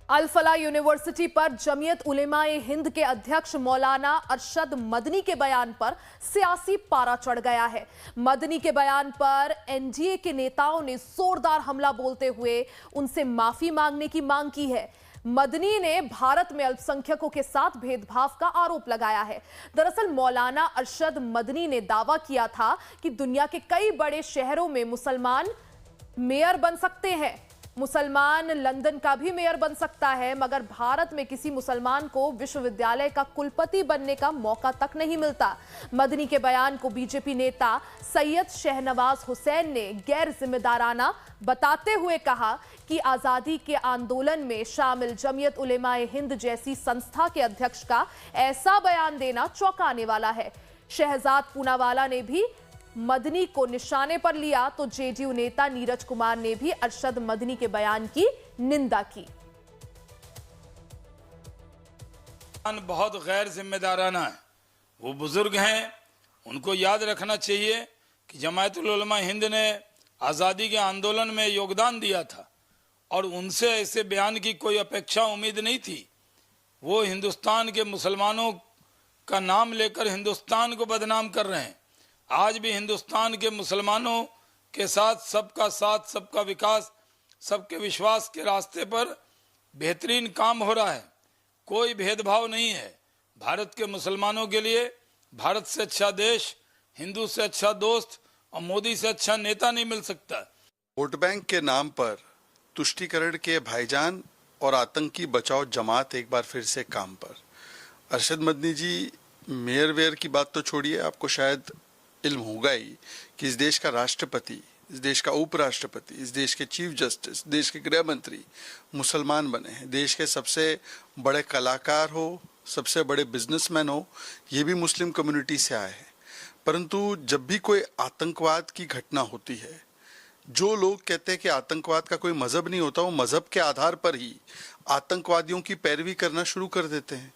अल-फला university पर जमीयत उलेमा-ए हिंद के अध्यक्ष मौलाना अरशद मदनी के बयान पर सियासी पारा चढ़ गया है। मदनी के बयान पर एनडीए के नेताओं ने जोरदार हमला बोलते हुए उनसे माफी मांगने की मांग की है। मदनी ने भारत में अल्पसंख्यकों के साथ भेदभाव का आरोप लगाया है। दरअसल मौलाना अरशद मदनी ने दावा किया था कि दुनिया के कई बड़े शहरों में मुसलमान मेयर बन सकते हैं, मुसलमान लंदन का भी मेयर बन सकता है, मगर भारत में किसी मुसलमान को विश्वविद्यालय का कुलपति बनने का मौका तक नहीं मिलता। मदनी के बयान को बीजेपी नेता सैयद शहनवाज हुसैन ने गैर जिम्मेदाराना बताते हुए कहा कि आजादी के आंदोलन में शामिल जमीयत उलेमा-ए हिंद जैसी संस्था के अध्यक्ष का ऐसा बयान देना चौंकाने वाला है। शहजाद पूनावाला ने भी मदनी को निशाने पर लिया तो जेडीयू नेता नीरज कुमार ने भी अरशद मदनी के बयान की निंदा की। बहुत गैर जिम्मेदाराना है। वो बुजुर्ग हैं, उनको याद रखना चाहिए कि जमायतुल उलमा हिंद ने आज़ादी के आंदोलन में योगदान दिया था और उनसे ऐसे बयान की कोई अपेक्षा उम्मीद नहीं थी। वो हिंदुस्तान के मुसलमानों का नाम लेकर हिंदुस्तान को बदनाम कर रहे हैं। आज भी हिंदुस्तान के मुसलमानों के साथ, सबका विकास, सबके विश्वास के रास्ते पर बेहतरीन काम हो रहा है। कोई भेदभाव नहीं है। भारत के मुसलमानों के लिए भारत से अच्छा देश, हिंदू से अच्छा दोस्त और मोदी से अच्छा नेता नहीं मिल सकता। वोट बैंक के नाम पर तुष्टीकरण के भाईजान और आतंकी बचाओ जमात एक बार फिर से काम पर। अरशद मदनी जी, मेयर वेयर की बात तो छोड़िए, आपको शायद इल्म होगा ही कि इस देश का राष्ट्रपति, इस देश का उपराष्ट्रपति, इस देश के चीफ जस्टिस, देश के गृह मंत्री मुसलमान बने हैं। देश के सबसे बड़े कलाकार हो, सबसे बड़े बिजनेसमैन हो, ये भी मुस्लिम कम्युनिटी से आए हैं। परंतु जब भी कोई आतंकवाद की घटना होती है, जो लोग कहते हैं कि आतंकवाद का कोई मजहब नहीं होता, वो मजहब के आधार पर ही आतंकवादियों की पैरवी करना शुरू कर देते हैं।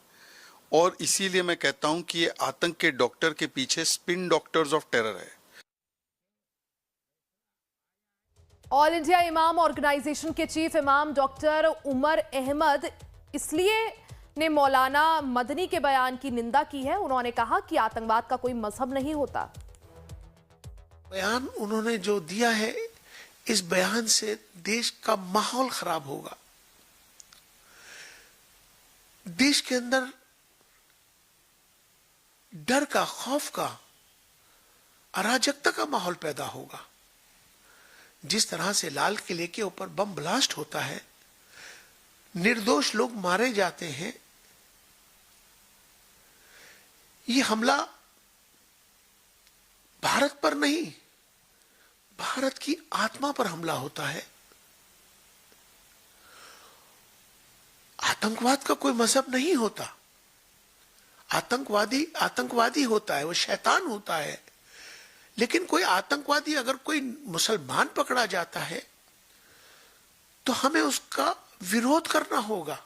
और इसीलिए मैं कहता हूं कि ये आतंक के डॉक्टर के पीछे स्पिन डॉक्टर्स ऑफ टेरर है। ऑल इंडिया इमाम ऑर्गेनाइजेशन के चीफ इमाम डॉक्टर उमर अहमद इसलिए ने मौलाना मदनी के बयान की निंदा की है। उन्होंने कहा कि आतंकवाद का कोई मजहब नहीं होता। बयान उन्होंने जो दिया है, इस बयान से देश का माहौल खराब होगा। देश के अंदर डर का, खौफ का, अराजकता का माहौल पैदा होगा। जिस तरह से लाल किले के ऊपर बम ब्लास्ट होता है, निर्दोष लोग मारे जाते हैं, ये हमला भारत पर नहीं, भारत की आत्मा पर हमला होता है। आतंकवाद का कोई मजहब नहीं होता। आतंकवादी होता है, वो शैतान होता है। लेकिन कोई आतंकवादी, अगर कोई मुसलमान पकड़ा जाता है तो हमें उसका विरोध करना होगा।